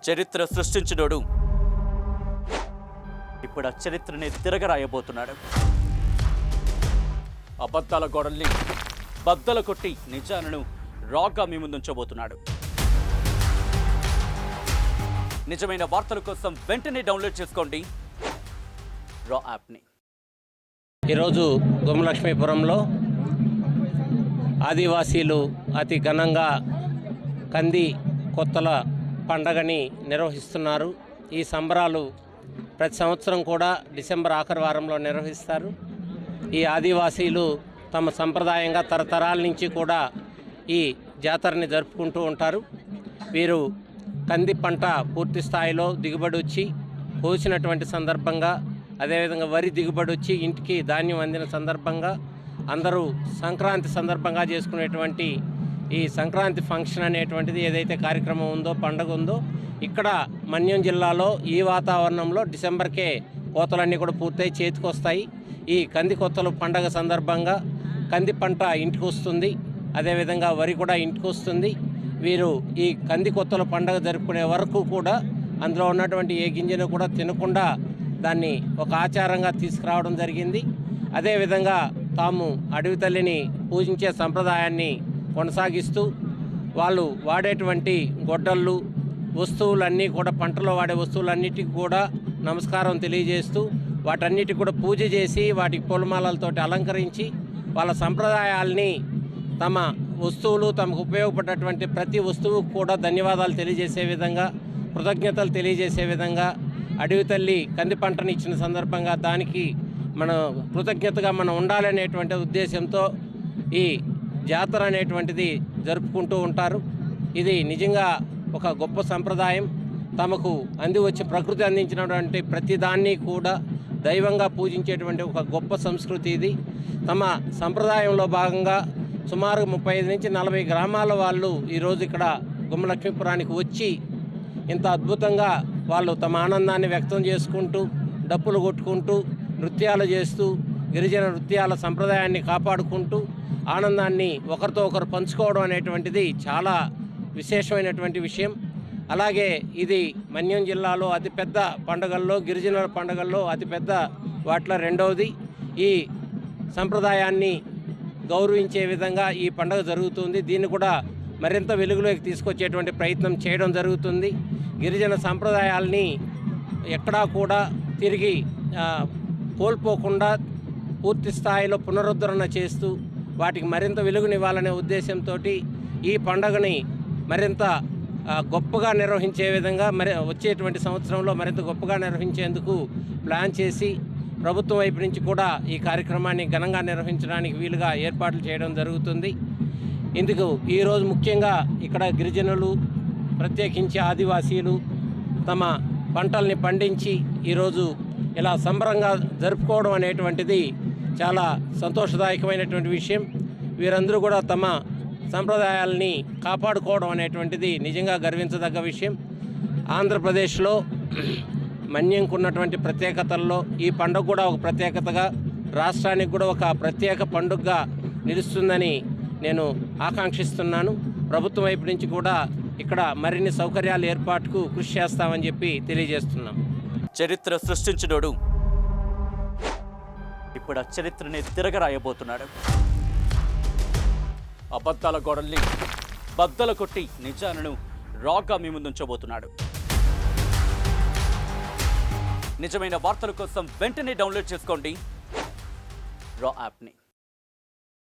చరిత్ర సృష్టించినోడు ఇప్పుడు ఆ చరిత్రని తిరగరాయబోతున్నాడు. అబద్ధాల గోడల్ని బద్దలు కొట్టి నిజాలను రాగా మీ ముందుంచబోతున్నాడు. నిజమైన వార్తల కోసం వెంటనే డౌన్లోడ్ చేసుకోండి రా యాప్ని. ఈరోజు గుమ్మలక్ష్మీపురంలో ఆదివాసీలు అతి ఘనంగా కంది కొత్తల పండగని నిర్వహిస్తున్నారు. ఈ సంబరాలు ప్రతి సంవత్సరం కూడా డిసెంబర్ ఆఖరి వారంలో నిర్వహిస్తారు. ఈ ఆదివాసీలు తమ సంప్రదాయంగా తరతరాల నుంచి కూడా ఈ జాతరని జరుపుకుంటూ ఉంటారు. వీరు కంది పంట పూర్తి స్థాయిలో దిగుబడి వచ్చి కోసినటువంటి సందర్భంగా, అదేవిధంగా వరి దిగుబడి వచ్చి ఇంటికి ధాన్యం అందిన సందర్భంగా అందరూ సంక్రాంతి సందర్భంగా చేసుకునేటువంటి ఈ సంక్రాంతి ఫంక్షన్ అనేటువంటిది ఏదైతే కార్యక్రమం ఉందో, పండుగ ఉందో, ఇక్కడ మన్యం జిల్లాలో ఈ వాతావరణంలో డిసెంబర్కే కోతలన్నీ కూడా పూర్తయి చేతికి వస్తాయి. ఈ కంది కొత్తలు పండగ సందర్భంగా కంది పంట ఇంటికి వస్తుంది, అదేవిధంగా వరి కూడా ఇంటికి వస్తుంది. వీరు ఈ కంది కొత్తల పండగ జరుపుకునే వరకు కూడా అందులో ఉన్నటువంటి ఏ గింజను కూడా తినకుండా దాన్ని ఒక ఆచారంగా తీసుకురావడం జరిగింది. అదేవిధంగా తాము అడవి తల్లిని పూజించే సంప్రదాయాన్ని కొనసాగిస్తూ వాళ్ళు వాడేటువంటి గొడ్డళ్ళు వస్తువులన్నీ కూడా, పంటలో వాడే వస్తువులన్నిటికీ కూడా నమస్కారం తెలియజేస్తూ వాటన్నిటికి కూడా పూజ చేసి వాటికి పూలమాలలతోటి అలంకరించి వాళ్ళ సంప్రదాయాల్ని, తమ వస్తువులు, తమకు ఉపయోగపడేటువంటి ప్రతి వస్తువుకు కూడా ధన్యవాదాలు తెలియజేసే విధంగా, కృతజ్ఞతలు తెలియజేసే విధంగా, అడవి తల్లి కంది పంటని ఇచ్చిన సందర్భంగా దానికి మనం కృతజ్ఞతగా మనం ఉండాలనేటువంటి ఉద్దేశంతో ఈ జాతర అనేటువంటిది జరుపుకుంటూ ఉంటారు. ఇది నిజంగా ఒక గొప్ప సంప్రదాయం. తమకు వచ్చి ప్రకృతి అందించినటువంటి ప్రతి దాన్ని కూడా దైవంగా పూజించేటువంటి ఒక గొప్ప సంస్కృతి ఇది. తమ సంప్రదాయంలో భాగంగా సుమారు 35 నుంచి 40 గ్రామాల వాళ్ళు ఈరోజు ఇక్కడ గుమ్మలక్ష్మీపురానికి వచ్చి ఇంత అద్భుతంగా వాళ్ళు తమ ఆనందాన్ని వ్యక్తం చేసుకుంటూ, డప్పులు కొట్టుకుంటూ, నృత్యాలు చేస్తూ, గిరిజన నృత్యాల సంప్రదాయాన్ని కాపాడుకుంటూ ఆనందాన్ని ఒకరితో ఒకరు పంచుకోవడం అనేటువంటిది చాలా విశేషమైనటువంటి విషయం. అలాగే ఇది మన్యం జిల్లాలో అతిపెద్ద పండుగల్లో, గిరిజనుల పండుగల్లో అతిపెద్ద వాటిలో రెండవది. ఈ సంప్రదాయాన్ని గౌరవించే విధంగా ఈ పండుగ జరుగుతుంది. దీన్ని కూడా మరింత వెలుగులోకి తీసుకొచ్చేటువంటి ప్రయత్నం చేయడం జరుగుతుంది. గిరిజన సంప్రదాయాల్ని ఎక్కడా కూడా తిరిగి కోల్పోకుండా పూర్తి స్థాయిలో పునరుద్ధరణ చేస్తూ వాటికి మరింత వెలుగునివ్వాలనే ఉద్దేశంతో ఈ పండుగని మరింత గొప్పగా నిర్వహించే విధంగా, వచ్చేటువంటి సంవత్సరంలో మరింత గొప్పగా నిర్వహించేందుకు ప్లాన్ చేసి ప్రభుత్వం వైపు నుంచి కూడా ఈ కార్యక్రమాన్ని ఘనంగా నిర్వహించడానికి వీలుగా ఏర్పాట్లు చేయడం జరుగుతుంది. ఇందుకు ఈరోజు ముఖ్యంగా ఇక్కడ గిరిజనులు, ప్రత్యేకించి ఆదివాసీలు తమ పంటల్ని పండించి ఈరోజు ఇలా సంబరంగా జరుపుకోవడం అనేటువంటిది చాలా సంతోషదాయకమైనటువంటి విషయం. వీరందరూ కూడా తమ సంప్రదాయాల్ని కాపాడుకోవడం అనేటువంటిది నిజంగా గర్వించదగ్గ విషయం. ఆంధ్రప్రదేశ్లో మన్యంకున్నటువంటి ప్రత్యేకతల్లో ఈ పండుగ కూడా ఒక ప్రత్యేకతగా, రాష్ట్రానికి కూడా ఒక ప్రత్యేక పండుగగా నిలుస్తుందని నేను ఆకాంక్షిస్తున్నాను. ప్రభుత్వం వైపు నుంచి కూడా ఇక్కడ మరిన్ని సౌకర్యాల ఏర్పాటుకు కృషి చేస్తామని చెప్పి తెలియజేస్తున్నాం. చరిత్ర సృష్టించినోడు ఇప్పుడు ఆ చరిత్రని తిరగరాయబోతున్నాడు. అబద్ధాల గోడల్ని బద్దలు కొట్టి నిజాలను రాగా మీ ముందుంచబోతున్నాడు. నిజమైన వార్తల కోసం వెంటనే డౌన్లోడ్ చేసుకోండి రా యాప్ని.